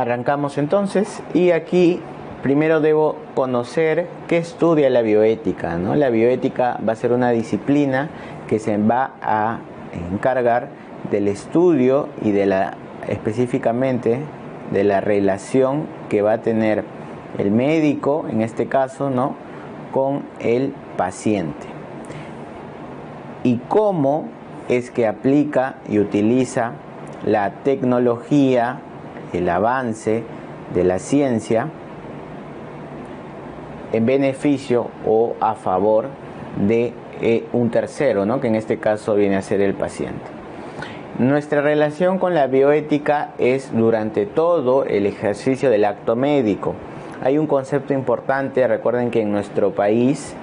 Arrancamos entonces, y aquí primero debo conocer qué estudia la bioética, ¿no? La bioética va a ser una disciplina que se va a encargar del estudio y específicamente de la relación que va a tener el médico, en este caso, ¿no?, con el paciente, y cómo es que aplica y utiliza la tecnología, el avance de la ciencia en beneficio o a favor de un tercero, ¿no?, que en este caso viene a ser el paciente. Nuestra relación con la bioética es durante todo el ejercicio del acto médico. Hay un concepto importante, recuerden que en nuestro país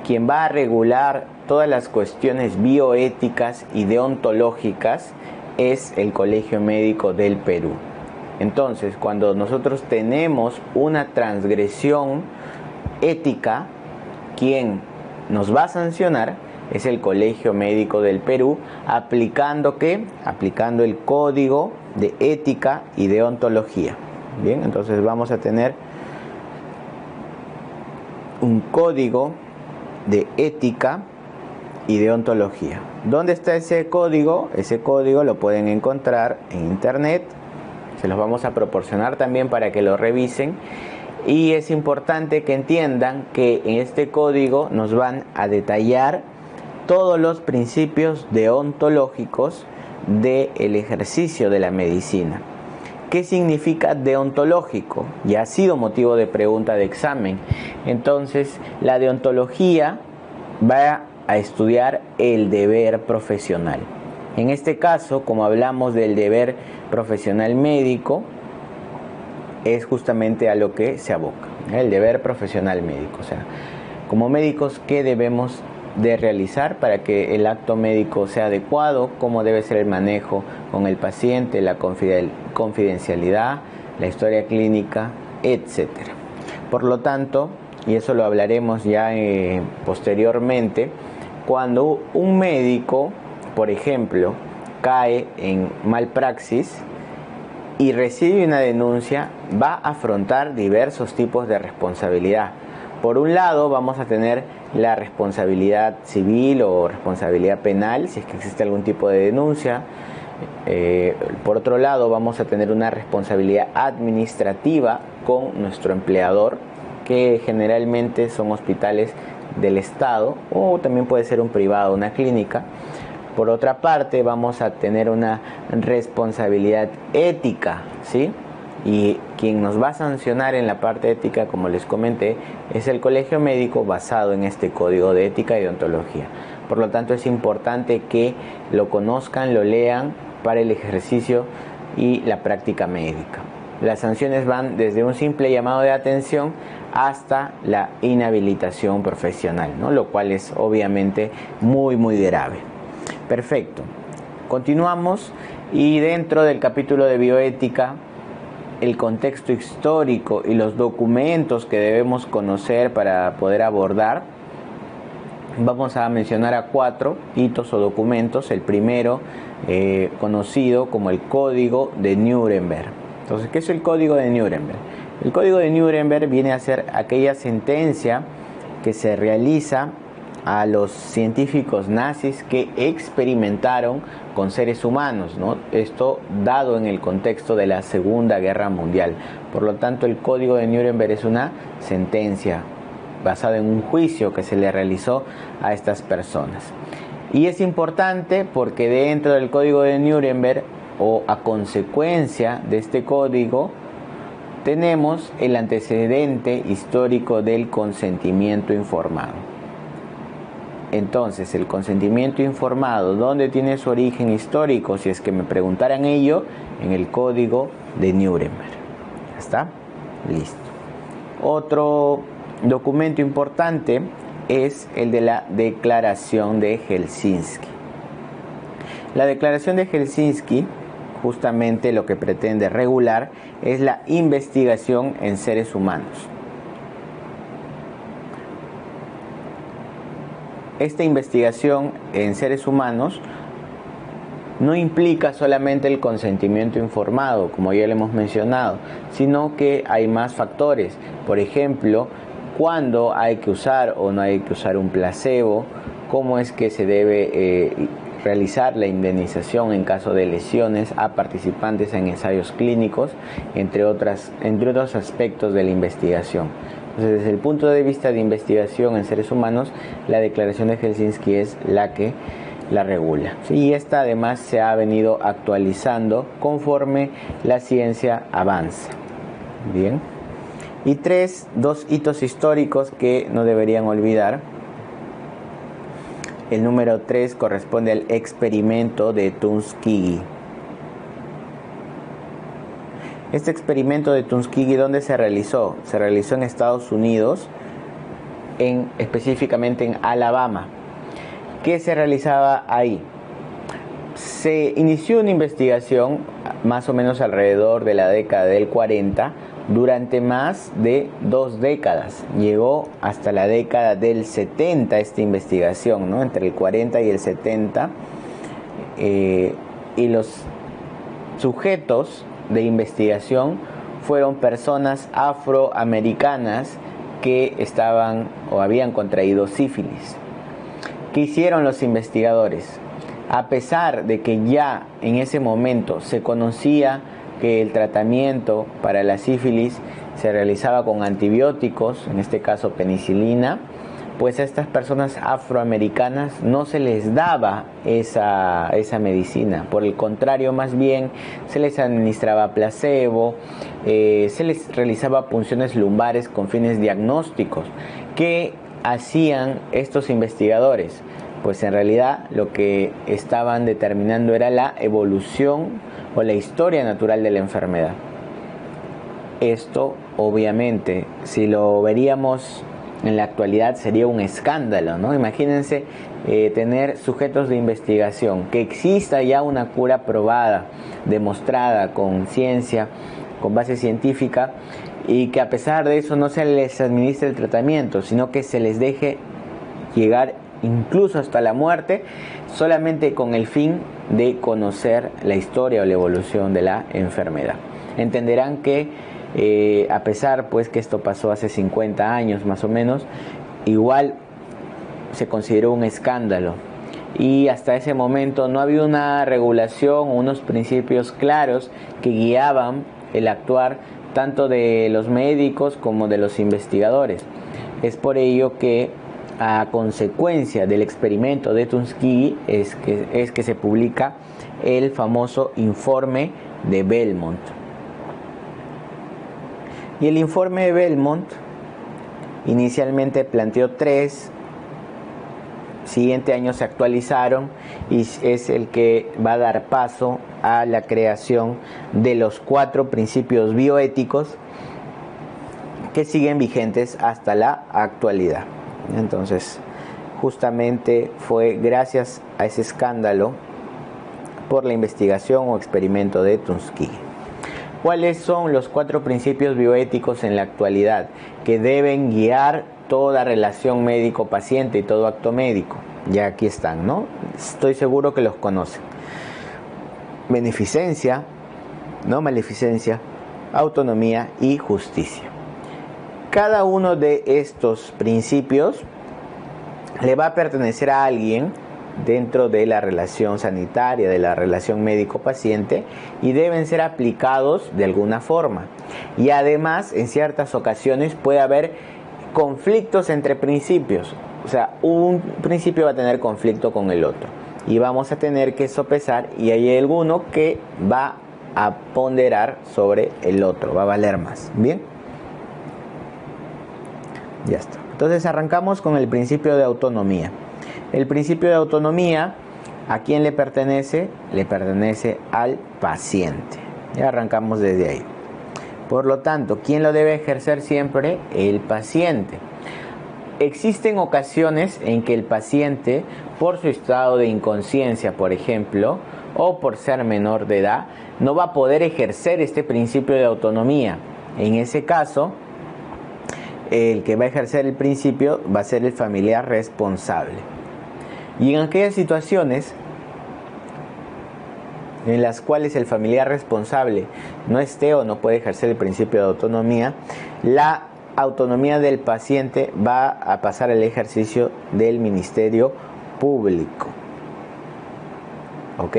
quien va a regular todas las cuestiones bioéticas y deontológicas es el Colegio Médico del Perú. Entonces, cuando nosotros tenemos una transgresión ética, quien nos va a sancionar es el Colegio Médico del Perú, aplicando ¿qué? Aplicando el Código de Ética y Deontología. Bien, entonces vamos a tener un Código de Ética y Deontología. ¿Dónde está ese código? Ese código lo pueden encontrar en internet. Se los vamos a proporcionar también para que lo revisen. Y es importante que entiendan que en este código nos van a detallar todos los principios deontológicos del ejercicio de la medicina. ¿Qué significa deontológico? Ya ha sido motivo de pregunta de examen. Entonces, la deontología va a estudiar el deber profesional. En este caso, como hablamos del deber profesional médico, es justamente a lo que se aboca, el deber profesional médico. O sea, como médicos, ¿qué debemos de realizar para que el acto médico sea adecuado? ¿Cómo debe ser el manejo con el paciente, la confidencialidad, la historia clínica, etcétera? Por lo tanto, y eso lo hablaremos ya posteriormente, cuando un médico, por ejemplo, cae en malpraxis y recibe una denuncia, va a afrontar diversos tipos de responsabilidad. Por un lado, vamos a tener la responsabilidad civil o responsabilidad penal, si es que existe algún tipo de denuncia. Por otro lado, vamos a tener una responsabilidad administrativa con nuestro empleador, que generalmente son hospitales del Estado o también puede ser un privado, una clínica. Por otra parte, vamos a tener una responsabilidad ética, ¿sí? Y quien nos va a sancionar en la parte ética, como les comenté, es el Colegio Médico, basado en este Código de Ética y Deontología. Por lo tanto, es importante que lo conozcan, lo lean para el ejercicio y la práctica médica. Las sanciones van desde un simple llamado de atención hasta la inhabilitación profesional, ¿no?, lo cual es obviamente muy grave. Perfecto. Continuamos, y dentro del capítulo de bioética, el contexto histórico y los documentos que debemos conocer para poder abordar, vamos a mencionar a 4 hitos o documentos. El primero, conocido como el Código de Nuremberg. Entonces, ¿qué es el Código de Nuremberg? El Código de Nuremberg viene a ser aquella sentencia que se realiza a los científicos nazis que experimentaron con seres humanos, ¿no? Esto dado en el contexto de la Segunda Guerra Mundial. Por lo tanto, el Código de Nuremberg es una sentencia basada en un juicio que se le realizó a estas personas. Y es importante porque dentro del Código de Nuremberg, o a consecuencia de este código, tenemos el antecedente histórico del consentimiento informado. Entonces, el consentimiento informado, ¿dónde tiene su origen histórico? Si es que me preguntaran ello, en el Código de Nuremberg. ¿Ya está? Listo. Otro documento importante es el de la Declaración de Helsinki. La Declaración de Helsinki justamente lo que pretende regular es la investigación en seres humanos. Esta investigación en seres humanos no implica solamente el consentimiento informado, como ya le hemos mencionado, sino que hay más factores. Por ejemplo, cuándo hay que usar o no hay que usar un placebo, cómo es que se debe realizar la indemnización en caso de lesiones a participantes en ensayos clínicos, entre otros aspectos de la investigación. Entonces, desde el punto de vista de investigación en seres humanos, la Declaración de Helsinki es la que la regula. Y esta además se ha venido actualizando conforme la ciencia avanza. Bien. Y dos hitos históricos que no deberían olvidar. El número 3 corresponde al experimento de Tuskegee. Este experimento de Tuskegee, ¿dónde se realizó? Se realizó en Estados Unidos, específicamente en Alabama. ¿Qué se realizaba ahí? Se inició una investigación más o menos alrededor de la década del 40, durante más de 2 décadas. Llegó hasta la década del 70 esta investigación, ¿no? Entre el 40 y el 70. Y los sujetos de investigación fueron personas afroamericanas que estaban o habían contraído sífilis. ¿Qué hicieron los investigadores? A pesar de que ya en ese momento se conocía que el tratamiento para la sífilis se realizaba con antibióticos, en este caso penicilina, pues a estas personas afroamericanas no se les daba esa medicina. Por el contrario, más bien se les administraba placebo, se les realizaba punciones lumbares con fines diagnósticos. ¿Qué hacían estos investigadores? Pues en realidad lo que estaban determinando era la evolución o la historia natural de la enfermedad. Esto, obviamente, si lo veríamos en la actualidad, sería un escándalo, ¿no? Imagínense tener sujetos de investigación, que exista ya una cura probada, demostrada con ciencia, con base científica, y que a pesar de eso no se les administre el tratamiento, sino que se les deje llegar incluso hasta la muerte, solamente con el fin de conocer la historia o la evolución de la enfermedad. Entenderán que a pesar pues que esto pasó hace 50 años más o menos, igual se consideró un escándalo, y hasta ese momento no había una regulación o unos principios claros que guiaban el actuar tanto de los médicos como de los investigadores. Es por ello que a consecuencia del experimento de Tuskegee es que se publica el famoso informe de Belmont. Y el informe de Belmont inicialmente planteó 3, siguiente año se actualizaron, y es el que va a dar paso a la creación de los 4 principios bioéticos que siguen vigentes hasta la actualidad. Entonces, justamente fue gracias a ese escándalo por la investigación o experimento de Tuskegee. ¿Cuáles son los 4 principios bioéticos en la actualidad que deben guiar toda relación médico-paciente y todo acto médico? Ya aquí están, ¿no? Estoy seguro que los conocen. Beneficencia, no maleficencia, autonomía y justicia. Cada uno de estos principios le va a pertenecer a alguien dentro de la relación sanitaria, de la relación médico-paciente, y deben ser aplicados de alguna forma. Y además, en ciertas ocasiones puede haber conflictos entre principios. O sea, un principio va a tener conflicto con el otro, y vamos a tener que sopesar, y hay alguno que va a ponderar sobre el otro, va a valer más. ¿Bien? Ya está. Entonces arrancamos con el principio de autonomía. El principio de autonomía, ¿a quién le pertenece? Le pertenece al paciente. Ya arrancamos desde ahí. Por lo tanto, ¿quién lo debe ejercer siempre? El paciente. Existen ocasiones en que el paciente, por su estado de inconsciencia, por ejemplo, o por ser menor de edad, no va a poder ejercer este principio de autonomía. En ese caso, el que va a ejercer el principio va a ser el familiar responsable. Y en aquellas situaciones en las cuales el familiar responsable no esté o no puede ejercer el principio de autonomía, la autonomía del paciente va a pasar al ejercicio del Ministerio Público. ¿Ok?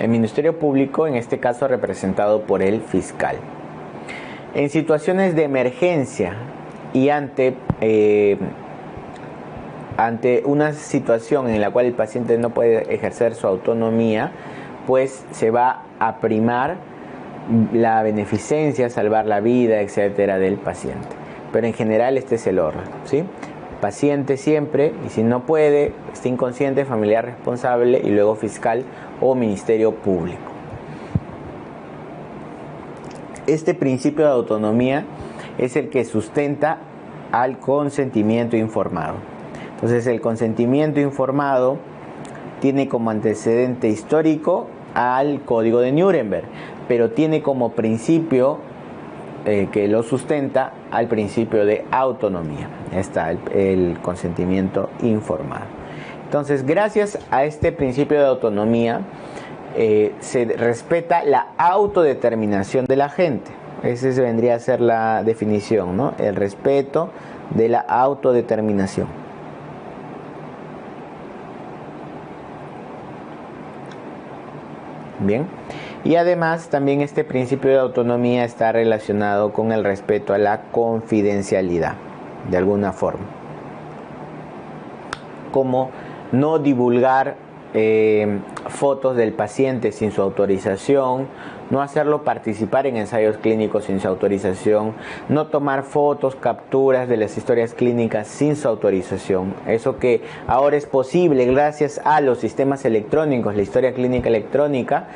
El Ministerio Público, en este caso representado por el fiscal. En situaciones de emergencia y ante una situación en la cual el paciente no puede ejercer su autonomía, pues se va a primar la beneficencia, salvar la vida, etcétera, del paciente. Pero en general este es el orden, ¿sí? Paciente siempre, y si no puede, está inconsciente, familiar responsable y luego fiscal o Ministerio Público. Este principio de autonomía es el que sustenta al consentimiento informado. Entonces el consentimiento informado tiene como antecedente histórico al Código de Nuremberg, pero tiene como principio que lo sustenta al principio de autonomía. Está el consentimiento informado. Entonces, gracias a este principio de autonomía, se respeta la autodeterminación de la gente. Esa vendría a ser la definición, ¿no? El respeto de la autodeterminación. Bien. Y además también este principio de autonomía está relacionado con el respeto a la confidencialidad, de alguna forma. Como no divulgar fotos del paciente sin su autorización, no hacerlo participar en ensayos clínicos sin su autorización, no tomar fotos, capturas de las historias clínicas sin su autorización. Eso que ahora es posible gracias a los sistemas electrónicos, la historia clínica electrónica,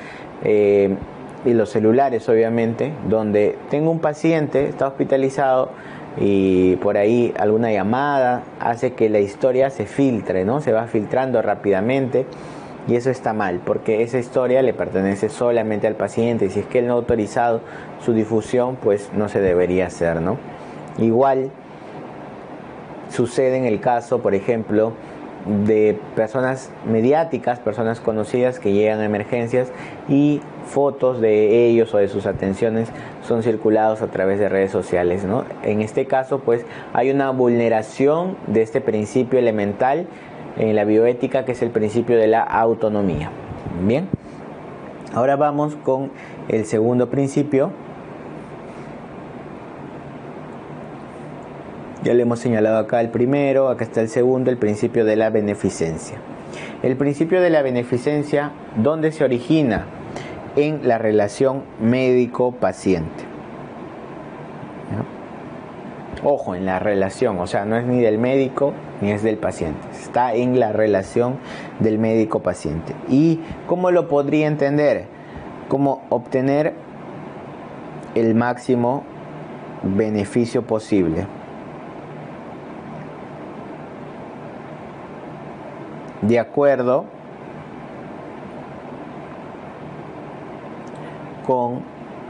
y los celulares obviamente, donde tengo un paciente, está hospitalizado y por ahí alguna llamada hace que la historia se filtre, ¿no? Se va filtrando rápidamente y eso está mal porque esa historia le pertenece solamente al paciente y si es que él no ha autorizado su difusión, pues no se debería hacer, ¿no? Igual sucede en el caso, por ejemplo, de personas mediáticas, personas conocidas que llegan a emergencias y fotos de ellos o de sus atenciones son circulados a través de redes sociales, ¿no? En este caso, pues, hay una vulneración de este principio elemental en la bioética, que es el principio de la autonomía. Bien, ahora vamos con el segundo principio. Ya le hemos señalado acá el primero, acá está el segundo, el principio de la beneficencia. El principio de la beneficencia, ¿dónde se origina? En la relación médico-paciente. Ojo, en la relación, o sea, no es ni del médico ni es del paciente, está en la relación del médico-paciente. ¿Y cómo lo podría entender? Como obtener el máximo beneficio posible. De acuerdo con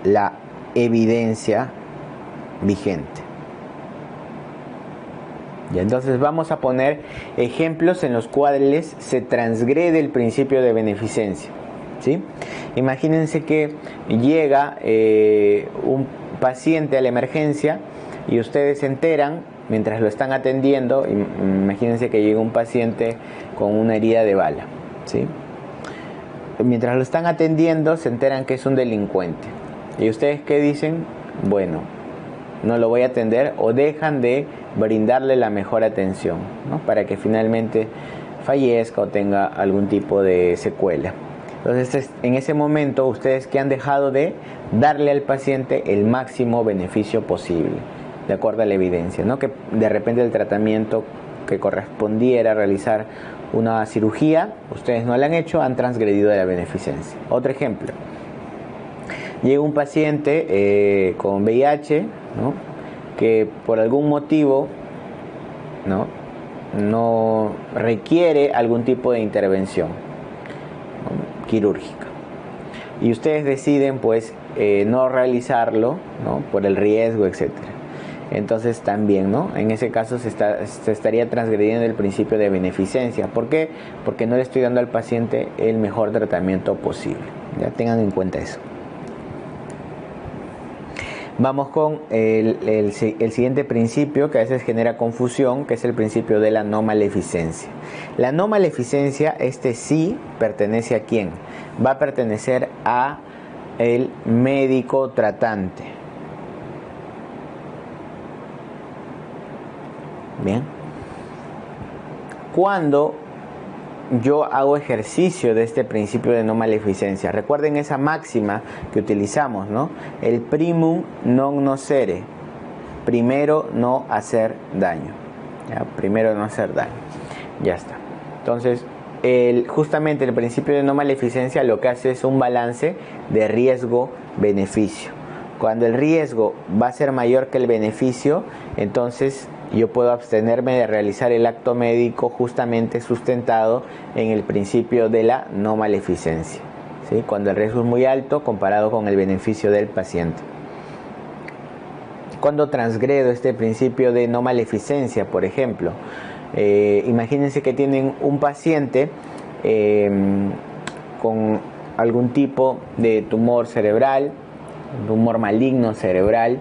la evidencia vigente. Y entonces vamos a poner ejemplos en los cuales se transgrede el principio de beneficencia, ¿sí? Imagínense que llega un paciente a la emergencia y ustedes se enteran mientras lo están atendiendo. Imagínense que llega un paciente con una herida de bala, ¿sí? Mientras lo están atendiendo se enteran que es un delincuente. ¿Y ustedes qué dicen? Bueno, no lo voy a atender, o dejan de brindarle la mejor atención, ¿no? Para que finalmente fallezca o tenga algún tipo de secuela. Entonces, en ese momento, ustedes que han dejado de darle al paciente el máximo beneficio posible, de acuerdo a la evidencia, ¿no? Que de repente el tratamiento que correspondiera realizar una cirugía, ustedes no la han hecho, han transgredido de la beneficencia. Otro ejemplo. Llega un paciente con VIH, ¿no? Que por algún motivo no requiere algún tipo de intervención, ¿no? Quirúrgica. Y ustedes deciden pues no realizarlo, ¿no? Por el riesgo, etcétera. Entonces también, ¿no? En ese caso se estaría transgrediendo el principio de beneficencia. ¿Por qué? Porque no le estoy dando al paciente el mejor tratamiento posible. Ya tengan en cuenta eso. Vamos con el siguiente principio que a veces genera confusión, que es el principio de la no maleficencia. La no maleficencia, sí pertenece a quién? Va a pertenecer a el médico tratante. Bien. Cuando yo hago ejercicio de este principio de no maleficencia, recuerden esa máxima que utilizamos, ¿no? El primum non nocere, primero no hacer daño, ¿ya? Primero no hacer daño, ya está. Entonces, justamente el principio de no maleficencia lo que hace es un balance de riesgo-beneficio. Cuando el riesgo va a ser mayor que el beneficio, entonces yo puedo abstenerme de realizar el acto médico justamente sustentado en el principio de la no maleficencia, ¿sí? Cuando el riesgo es muy alto comparado con el beneficio del paciente. Cuando transgredo este principio de no maleficencia, por ejemplo, imagínense que tienen un paciente con algún tipo de tumor cerebral, tumor maligno cerebral,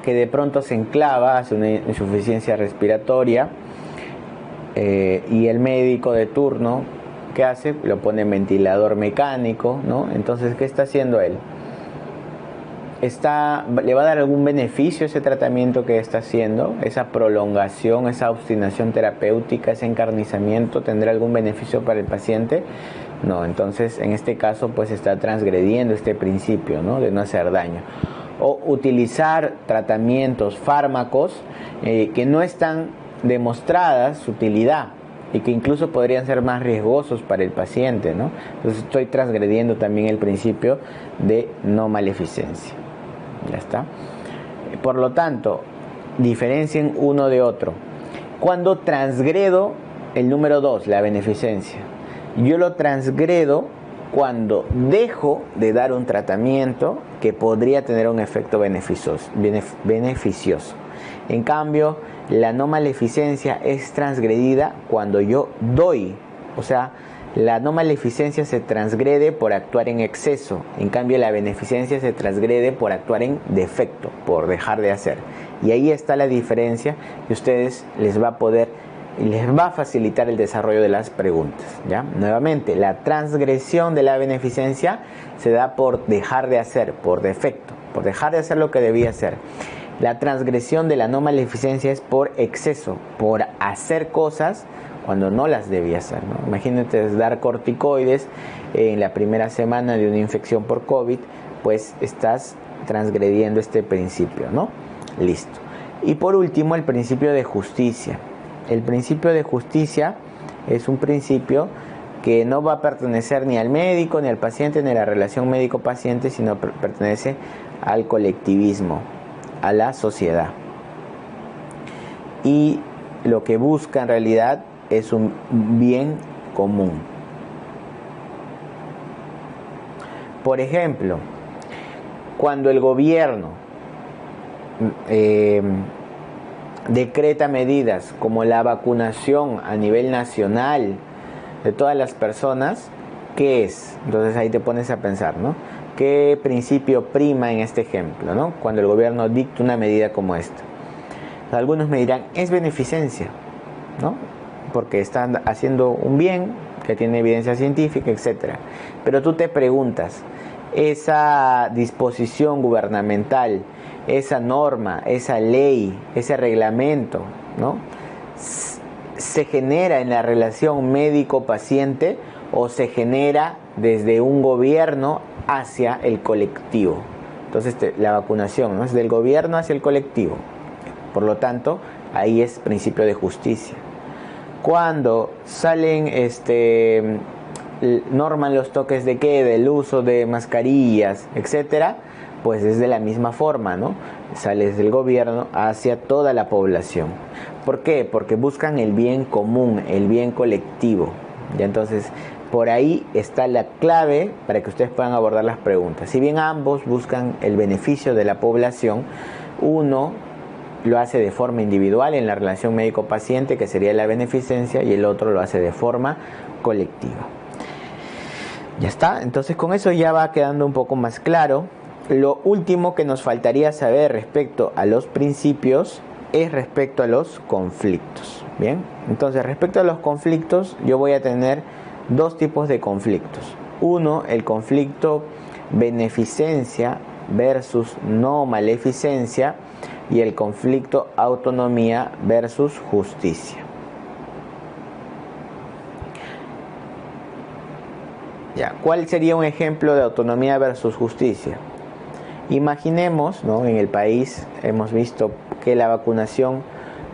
que de pronto se enclava, hace una insuficiencia respiratoria, y el médico de turno, ¿qué hace? Lo pone en ventilador mecánico, ¿no? Entonces, ¿qué está haciendo él? ¿Le va a dar algún beneficio ese tratamiento que está haciendo? ¿Esa prolongación, esa obstinación terapéutica, ese encarnizamiento, tendrá algún beneficio para el paciente? No, entonces en este caso pues está transgrediendo este principio, ¿no? De no hacer daño. O utilizar tratamientos, fármacos que no están demostradas su utilidad y que incluso podrían ser más riesgosos para el paciente, ¿no? Entonces estoy transgrediendo también el principio de no maleficencia. Ya está. Por lo tanto, diferencien uno de otro. Cuando transgredo el número 2, la beneficencia, yo lo transgredo cuando dejo de dar un tratamiento que podría tener un efecto beneficioso. En cambio, la no maleficencia es transgredida cuando yo doy. O sea, la no maleficencia se transgrede por actuar en exceso. En cambio, la beneficencia se transgrede por actuar en defecto, por dejar de hacer. Y ahí está la diferencia que ustedes les va a facilitar el desarrollo de las preguntas, ¿ya? Nuevamente, la transgresión de la beneficencia se da por dejar de hacer, por defecto, por dejar de hacer lo que debía hacer. La transgresión de la no maleficencia es por exceso, por hacer cosas cuando no las debía hacer, ¿no? Imagínate dar corticoides en la primera semana de una infección por COVID, pues estás transgrediendo este principio, ¿no? Listo. Y por último, el principio de justicia. El principio de justicia es un principio que no va a pertenecer ni al médico, ni al paciente, ni a la relación médico-paciente, sino pertenece al colectivismo, a la sociedad. Y lo que busca en realidad es un bien común. Por ejemplo, cuando el gobierno decreta medidas como la vacunación a nivel nacional de todas las personas, ¿qué es? Entonces ahí te pones a pensar, ¿no? ¿Qué principio prima en este ejemplo, ¿no? Cuando el gobierno dicta una medida como esta. Algunos me dirán, es beneficencia, ¿no? Porque están haciendo un bien que tiene evidencia científica, etc. Pero tú te preguntas, esa disposición gubernamental, esa norma, esa ley, ese reglamento, ¿no? ¿Se genera en la relación médico-paciente o se genera desde un gobierno hacia el colectivo? Entonces la vacunación, ¿no? Es del gobierno hacia el colectivo. Por lo tanto, ahí es principio de justicia. Cuando salen, norman los toques de queda, el uso de mascarillas, etcétera, pues es de la misma forma, ¿no? Sale desde el gobierno hacia toda la población. ¿Por qué? Porque buscan el bien común, el bien colectivo. Ya entonces, por ahí está la clave para que ustedes puedan abordar las preguntas. Si bien ambos buscan el beneficio de la población, uno lo hace de forma individual en la relación médico-paciente, que sería la beneficencia, y el otro lo hace de forma colectiva. Ya está, entonces con eso ya va quedando un poco más claro. Lo último que nos faltaría saber respecto a los principios es respecto a los conflictos. Bien, entonces respecto a los conflictos yo voy a tener dos tipos de conflictos. Uno, el conflicto beneficencia versus no maleficencia, y el conflicto autonomía versus justicia. Ya, ¿cuál sería un ejemplo de autonomía versus justicia? Imaginemos, ¿no? En el país hemos visto que la vacunación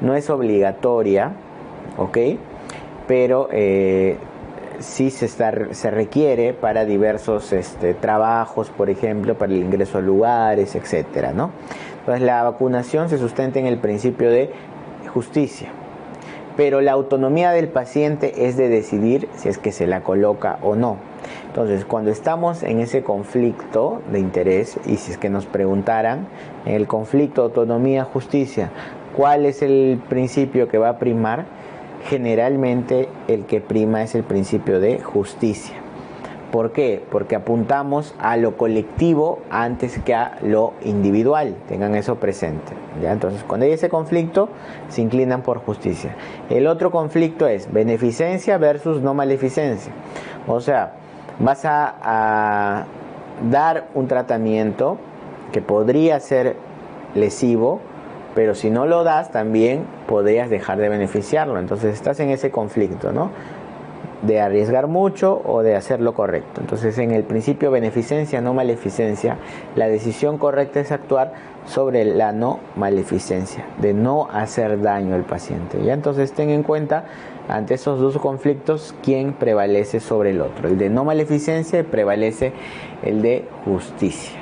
no es obligatoria, ¿ok? Pero sí se requiere para diversos trabajos, por ejemplo, para el ingreso a lugares, etcétera, ¿no? Entonces la vacunación se sustenta en el principio de justicia, pero la autonomía del paciente es de decidir si es que se la coloca o no. Entonces, cuando estamos en ese conflicto de interés, y si es que nos preguntaran en el conflicto autonomía-justicia, ¿cuál es el principio que va a primar? Generalmente el que prima es el principio de justicia. ¿Por qué? Porque apuntamos a lo colectivo antes que a lo individual. Tengan eso presente, ¿ya? Entonces, cuando hay ese conflicto, se inclinan por justicia. El otro conflicto es beneficencia versus no maleficencia. O sea, vas a dar un tratamiento que podría ser lesivo, pero si no lo das también podrías dejar de beneficiarlo. Entonces estás en ese conflicto, ¿no? De arriesgar mucho o de hacer lo correcto. Entonces, en el principio beneficencia, no maleficencia, la decisión correcta es actuar sobre la no maleficencia, de no hacer daño al paciente. ¿Ya? Entonces, ten en cuenta ante esos dos conflictos quién prevalece sobre el otro. El de no maleficencia prevalece el de justicia.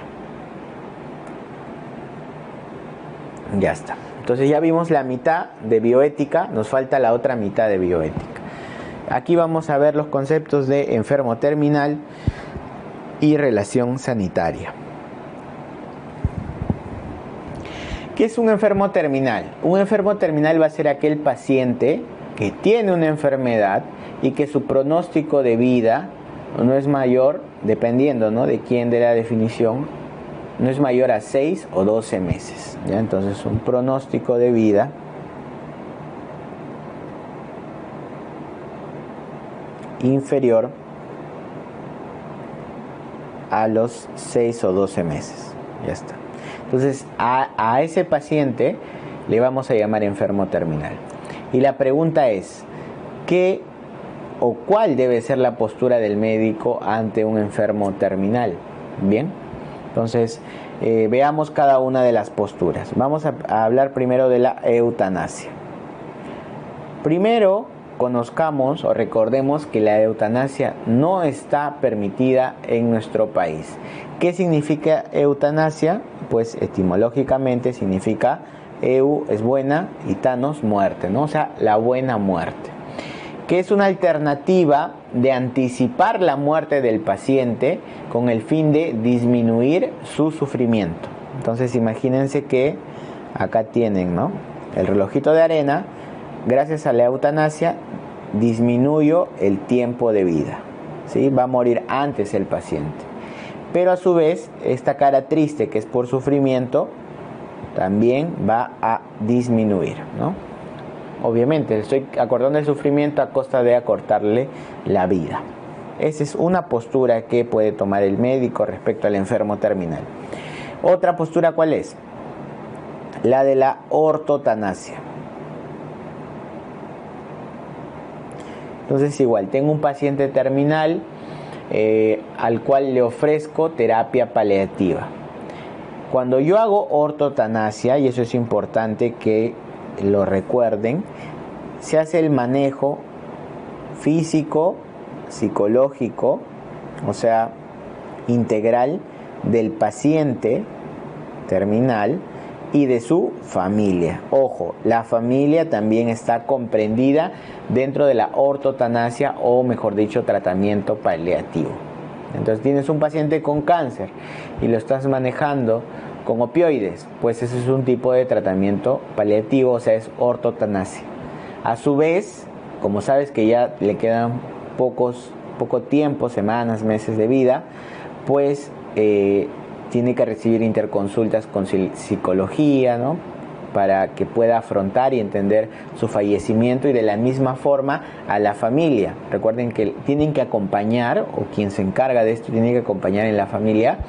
Ya está. Entonces ya vimos la mitad de bioética, nos falta la otra mitad de bioética. Aquí vamos a ver los conceptos de enfermo terminal y relación sanitaria. ¿Qué es un enfermo terminal? Un enfermo terminal va a ser aquel paciente que tiene una enfermedad y que su pronóstico de vida no es mayor, dependiendo, ¿no?, de quién dé la definición, no es mayor a 6 o 12 meses. ¿Ya? Entonces, un pronóstico de vida inferior a los 6 o 12 meses. Ya está. Entonces, a ese paciente le vamos a llamar enfermo terminal. Y la pregunta es, ¿qué o cuál debe ser la postura del médico ante un enfermo terminal? Bien, entonces veamos cada una de las posturas. Vamos a hablar primero de la eutanasia. Primero, conozcamos o recordemos que la eutanasia no está permitida en nuestro país. ¿Qué significa eutanasia? Pues etimológicamente significa eu es buena y thanos muerte, ¿no? O sea, la buena muerte. Que es una alternativa de anticipar la muerte del paciente con el fin de disminuir su sufrimiento. Entonces imagínense que acá tienen, ¿no?, el relojito de arena. Gracias a la eutanasia disminuyo el tiempo de vida, ¿sí? Va a morir antes el paciente. Pero a su vez, esta cara triste que es por sufrimiento también va a disminuir, ¿no? Obviamente, estoy acortando el sufrimiento a costa de acortarle la vida. Esa es una postura que puede tomar el médico respecto al enfermo terminal. Otra postura, ¿cuál es? La de la ortotanasia. Entonces, igual, tengo un paciente terminal al cual le ofrezco terapia paliativa. Cuando yo hago ortotanasia, y eso es importante que lo recuerden, se hace el manejo físico, psicológico, o sea, integral del paciente terminal y de su familia. Ojo, la familia también está comprendida dentro de la ortotanasia, o mejor dicho, tratamiento paliativo. Entonces, tienes un paciente con cáncer y lo estás manejando con opioides, pues ese es un tipo de tratamiento paliativo, o sea, es ortotanasia. A su vez, como sabes que ya le quedan pocos poco tiempo, semanas, meses de vida, pues tiene que recibir interconsultas con psicología, ¿no? Para que pueda afrontar y entender su fallecimiento, y de la misma forma a la familia. Recuerden que tienen que acompañar, o quien se encarga de esto tiene que acompañar en la familia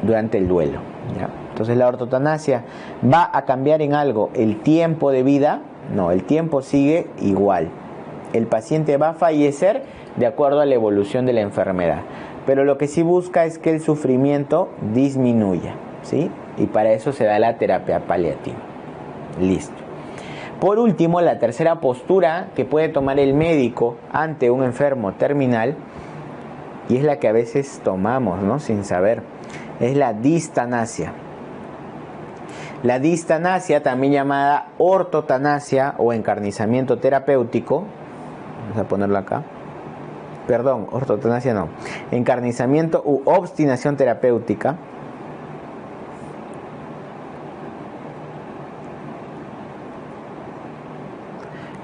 durante el duelo, ¿ya? Entonces, la ortotanasia va a cambiar en algo el tiempo de vida. No, el tiempo sigue igual. El paciente va a fallecer de acuerdo a la evolución de la enfermedad, pero lo que sí busca es que el sufrimiento disminuya, ¿sí? Y para eso se da la terapia paliativa. Listo. Por último, la tercera postura que puede tomar el médico ante un enfermo terminal, y es la que a veces tomamos, ¿no?, sin saber, es la distanasia. La distanasia, también llamada ortotanasia o encarnizamiento terapéutico, vamos a ponerlo acá. Perdón, ortotanasia no. Encarnizamiento u obstinación terapéutica.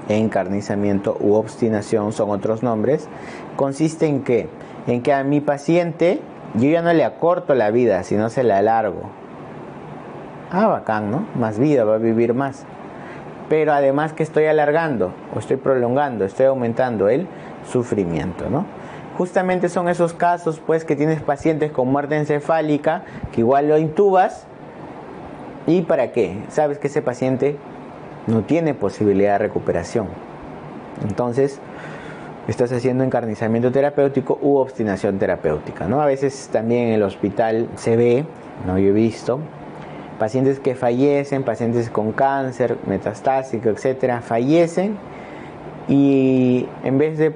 Encarnizamiento u obstinación son otros nombres. Consiste en qué? En que a mi paciente yo ya no le acorto la vida, sino se la alargo. Ah, bacán, ¿no? Más vida, va a vivir más. Pero además que estoy alargando, o estoy prolongando, estoy aumentando el sufrimiento, ¿no? Justamente son esos casos, pues, que tienes pacientes con muerte encefálica, que igual lo intubas. ¿Y para qué? Sabes que ese paciente no tiene posibilidad de recuperación. Entonces, estás haciendo encarnizamiento terapéutico u obstinación terapéutica, ¿no? A veces también en el hospital se ve, no, yo he visto pacientes que fallecen, pacientes con cáncer metastásico, etcétera, fallecen, y en vez de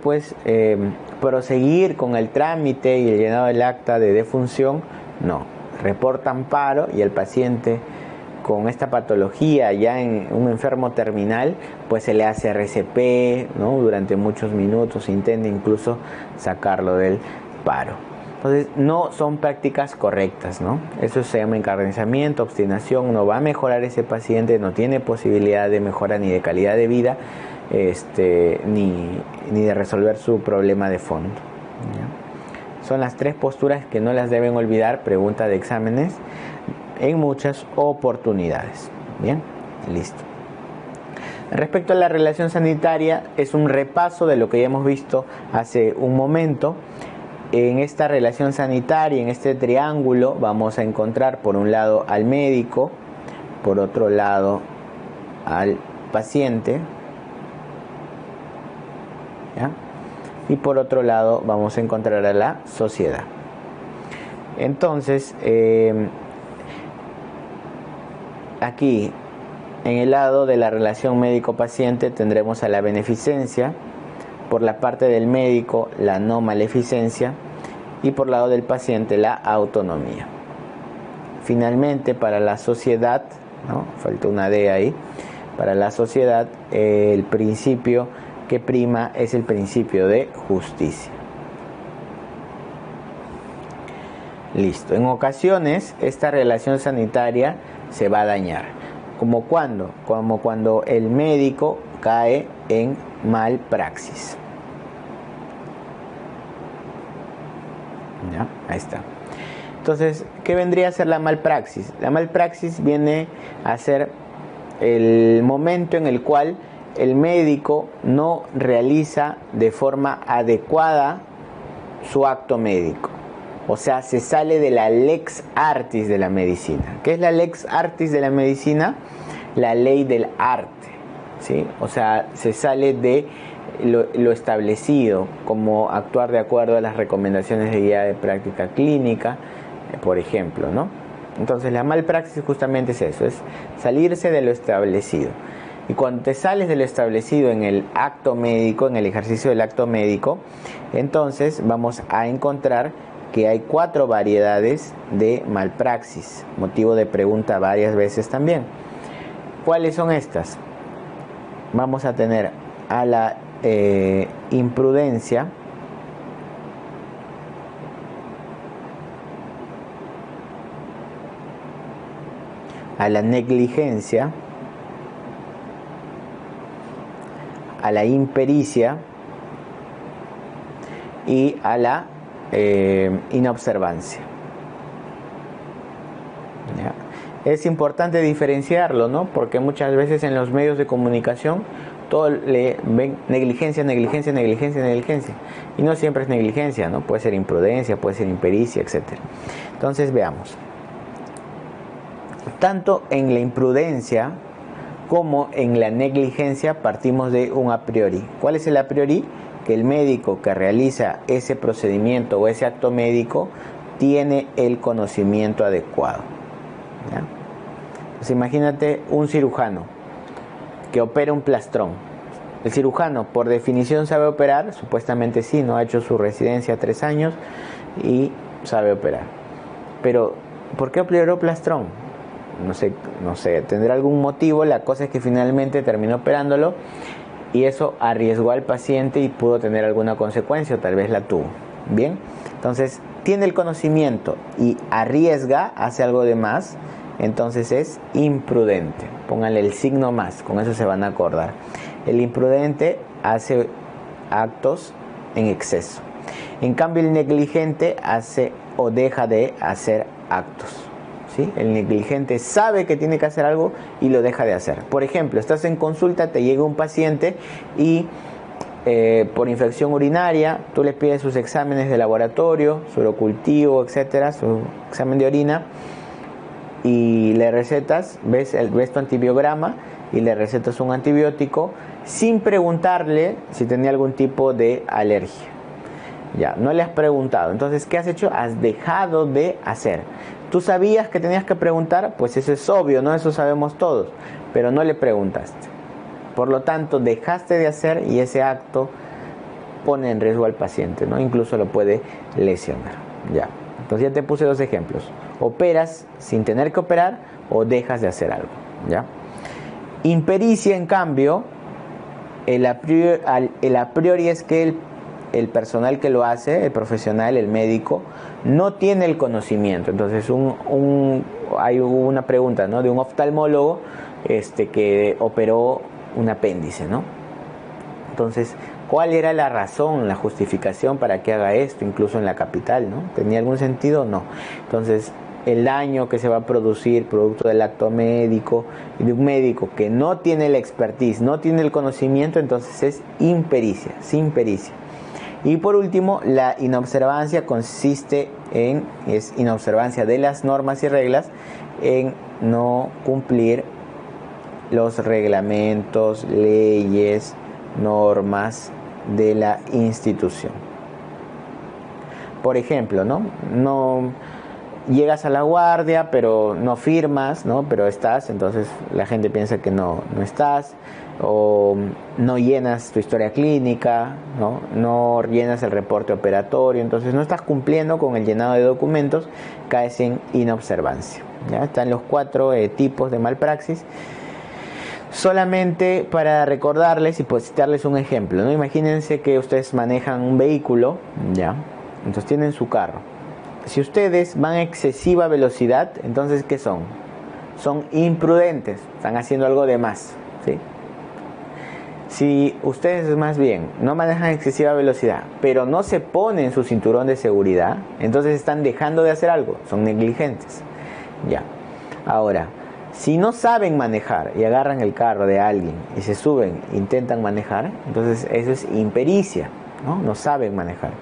proseguir con el trámite y el llenado del acta de defunción, no, reportan paro, y el paciente con esta patología, ya en un enfermo terminal, pues se le hace RCP, ¿no?, durante muchos minutos, intenta incluso sacarlo del paro. Entonces, no son prácticas correctas, ¿no? Eso se llama encarnizamiento, obstinación. No va a mejorar ese paciente, no tiene posibilidad de mejora ni de calidad de vida, ni de resolver su problema de fondo, ¿ya? Son las tres posturas que no las deben olvidar, pregunta de exámenes, en muchas oportunidades. Bien, listo. Respecto a la relación sanitaria, es un repaso de lo que ya hemos visto hace un momento. En esta relación sanitaria, en este triángulo, vamos a encontrar por un lado al médico, por otro lado al paciente, ¿ya?, y por otro lado vamos a encontrar a la sociedad. Entonces, aquí, en el lado de la relación médico-paciente, tendremos a la beneficencia, por la parte del médico la no maleficencia, y por el lado del paciente la autonomía. Finalmente, para la sociedad, ¿no?, falta una D ahí, para la sociedad el principio que prima es el principio de justicia. Listo. En ocasiones esta relación sanitaria se va a dañar. ¿Como cuándo? Como cuando el médico cae en malpraxis. ¿Ya? Ahí está. Entonces, ¿qué vendría a ser la malpraxis? La malpraxis viene a ser el momento en el cual el médico no realiza de forma adecuada su acto médico. O sea, se sale de la lex artis de la medicina. ¿Qué es la lex artis de la medicina? La ley del arte, ¿sí? O sea, se sale de lo establecido, como actuar de acuerdo a las recomendaciones de guía de práctica clínica, por ejemplo, ¿no? Entonces, la malpraxis justamente es eso, es salirse de lo establecido. Y cuando te sales de lo establecido en el acto médico, en el ejercicio del acto médico, entonces vamos a encontrar que hay 4 variedades de malpraxis, motivo de pregunta varias veces también. ¿Cuáles son estas? Vamos a tener a la imprudencia, a la negligencia, a la impericia y a la inobservancia. ¿Ya? Es importante diferenciarlo, ¿no? Porque muchas veces en los medios de comunicación todo le ven negligencia, negligencia, negligencia, negligencia. Y no siempre es negligencia, ¿no? Puede ser imprudencia, puede ser impericia, etc. Entonces veamos. Tanto en la imprudencia como en la negligencia partimos de un a priori. ¿Cuál es el a priori? Que el médico que realiza ese procedimiento o ese acto médico tiene el conocimiento adecuado. ¿Ya? Pues imagínate un cirujano que opera un plastrón. El cirujano por definición sabe operar, supuestamente sí, no ha hecho su residencia 3 años y sabe operar. Pero ¿por qué operó plastrón? No sé, tendrá algún motivo. La cosa es que finalmente terminó operándolo y eso arriesgó al paciente y pudo tener alguna consecuencia o tal vez la tuvo. Bien, entonces tiene el conocimiento y arriesga, hace algo de más, entonces es imprudente. Pónganle el signo más, con eso se van a acordar. El imprudente hace actos en exceso. En cambio el negligente hace o deja de hacer actos. ¿Sí? El negligente sabe que tiene que hacer algo y lo deja de hacer. Por ejemplo, estás en consulta, te llega un paciente y por infección urinaria, tú le pides sus exámenes de laboratorio, su urocultivo, etcétera, su examen de orina y le recetas, ves tu antibiograma y le recetas un antibiótico sin preguntarle si tenía algún tipo de alergia. Ya, no le has preguntado. Entonces, ¿qué has hecho? Has dejado de hacer. ¿Tú sabías que tenías que preguntar? Pues eso es obvio, ¿no? Eso sabemos todos, pero no le preguntaste. Por lo tanto, dejaste de hacer y ese acto pone en riesgo al paciente, ¿no? Incluso lo puede lesionar. Ya. Entonces ya te puse 2 ejemplos. Operas sin tener que operar o dejas de hacer algo, ¿ya? Impericia, en cambio, el a priori es que el personal que lo hace, el profesional, el médico, no tiene el conocimiento. Entonces hay una pregunta, ¿no? De un oftalmólogo que operó un apéndice, ¿no? Entonces, ¿cuál era la razón, la justificación para que haga esto, incluso en la capital, ¿no? ¿Tenía algún sentido? No. Entonces, el daño que se va a producir producto del acto médico y de un médico que no tiene la expertise, no tiene el conocimiento, entonces es impericia, sin pericia. Y por último, la inobservancia es inobservancia de las normas y reglas en no cumplir los reglamentos, leyes, normas de la institución. Por ejemplo, no llegas a la guardia, pero no firmas, ¿no? Pero estás, entonces la gente piensa que no estás. O no llenas tu historia clínica, no llenas el reporte operatorio, entonces no estás cumpliendo con el llenado de documentos, caes en inobservancia. ¿Ya? Están los 4 tipos de malpraxis. Solamente para recordarles y pues citarles un ejemplo, ¿no? Imagínense que ustedes manejan un vehículo, ¿ya? Entonces tienen su carro. Si ustedes van a excesiva velocidad, entonces ¿qué son? Son imprudentes, están haciendo algo de más, ¿sí? Si ustedes más bien no manejan excesiva velocidad, pero no se ponen su cinturón de seguridad, entonces están dejando de hacer algo, son negligentes. Ya. Ahora, si no saben manejar y agarran el carro de alguien y se suben, intentan manejar, entonces eso es impericia, no saben manejar.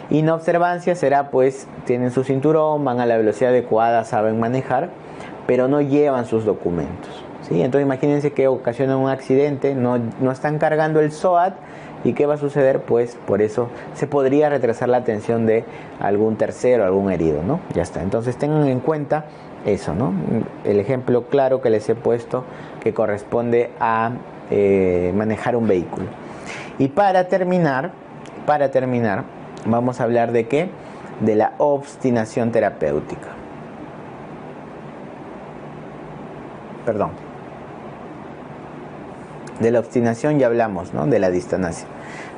Inobservancia será pues, tienen su cinturón, van a la velocidad adecuada, saben manejar, pero no llevan sus documentos. ¿Sí? Entonces imagínense que ocasionan un accidente, no están cargando el SOAT y ¿qué va a suceder? Pues por eso se podría retrasar la atención de algún tercero, algún herido, ¿no? Ya está. Entonces tengan en cuenta eso, ¿no? El ejemplo claro que les he puesto que corresponde a manejar un vehículo. Y para terminar, vamos a hablar de ¿qué? De la obstinación terapéutica. Perdón. De la obstinación ya hablamos, ¿no? De la distanasia.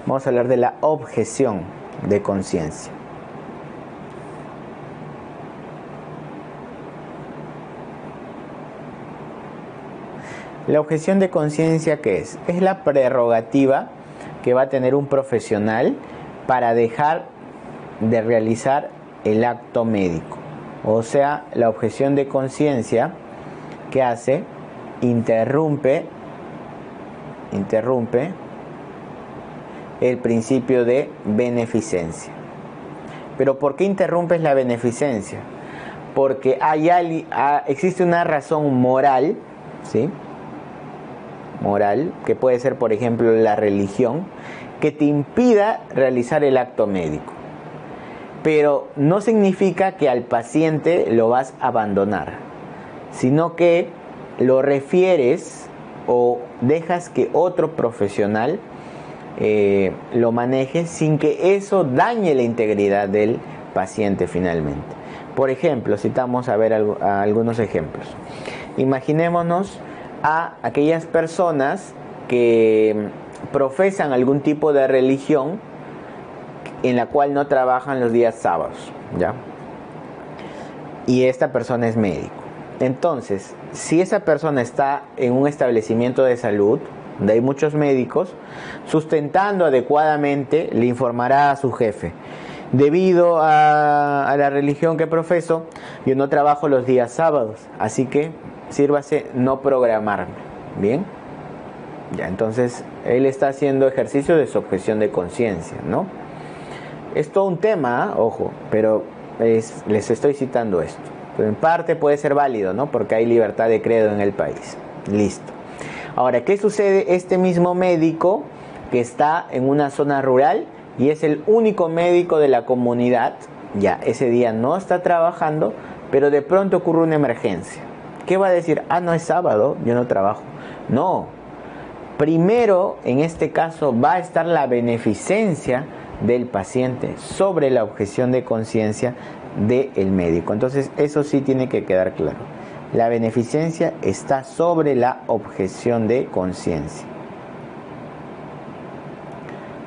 Vamos a hablar de la objeción de conciencia. La objeción de conciencia, ¿qué es? Es la prerrogativa que va a tener un profesional para dejar de realizar el acto médico. O sea, la objeción de conciencia, ¿qué hace? Interrumpe el principio de beneficencia. ¿Pero por qué interrumpes la beneficencia? Porque existe una razón moral, ¿sí? Moral, que puede ser, por ejemplo, la religión, que te impida realizar el acto médico. Pero no significa que al paciente lo vas a abandonar, sino que lo refieres o dejas que otro profesional lo maneje sin que eso dañe la integridad del paciente finalmente. Por ejemplo, citamos a ver algunos ejemplos. Imaginémonos a aquellas personas que profesan algún tipo de religión en la cual no trabajan los días sábados, ¿ya? Y esta persona es médico. Entonces, si esa persona está en un establecimiento de salud, donde hay muchos médicos, sustentando adecuadamente, le informará a su jefe: debido a la religión que profeso, yo no trabajo los días sábados, así que sírvase no programarme. ¿Bien? Ya, entonces, él está haciendo ejercicio de su objeción de conciencia, ¿no? Es todo un tema, ojo, pero les estoy citando esto. Pero en parte puede ser válido, ¿no? Porque hay libertad de credo en el país. Listo. Ahora, ¿qué sucede? Este mismo médico que está en una zona rural y es el único médico de la comunidad, ya ese día no está trabajando, pero de pronto ocurre una emergencia. ¿Qué va a decir? Ah, no es sábado, yo no trabajo. No. Primero, en este caso, va a estar la beneficencia del paciente sobre la objeción de conciencia del médico. Entonces, eso sí tiene que quedar claro. La beneficencia está sobre la objeción de conciencia.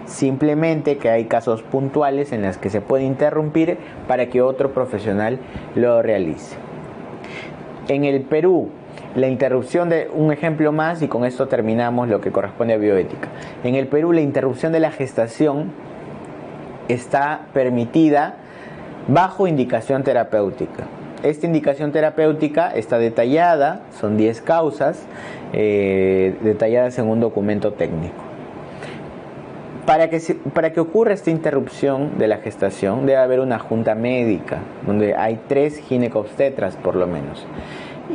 Simplemente que hay casos puntuales en los que se puede interrumpir para que otro profesional lo realice. En el Perú, la interrupción de un ejemplo más, y con esto terminamos lo que corresponde a bioética. En el Perú, la interrupción de la gestación está permitida bajo indicación terapéutica. Esta indicación terapéutica está detallada, son 10 causas detalladas en un documento técnico. Para que ocurra esta interrupción de la gestación, debe haber una junta médica, donde hay 3 ginecobstetras por lo menos.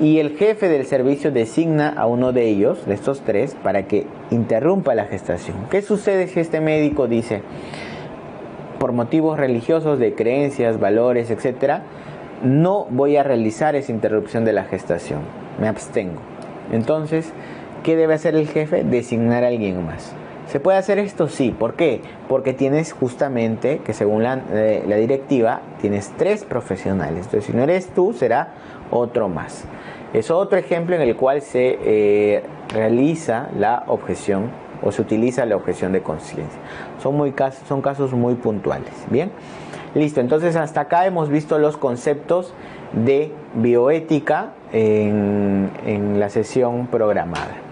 Y el jefe del servicio designa a uno de ellos, de estos 3, para que interrumpa la gestación. ¿Qué sucede si este médico dice: por motivos religiosos, de creencias, valores, etcétera, no voy a realizar esa interrupción de la gestación, me abstengo? Entonces, ¿qué debe hacer el jefe? Designar a alguien más. ¿Se puede hacer esto? Sí. ¿Por qué? Porque tienes justamente, que según la directiva, tienes 3 profesionales. Entonces, si no eres tú, será otro más. Es otro ejemplo en el cual se realiza la objeción o se utiliza la objeción de conciencia. Son casos muy puntuales. Bien, listo. Entonces, hasta acá hemos visto los conceptos de bioética en la sesión programada.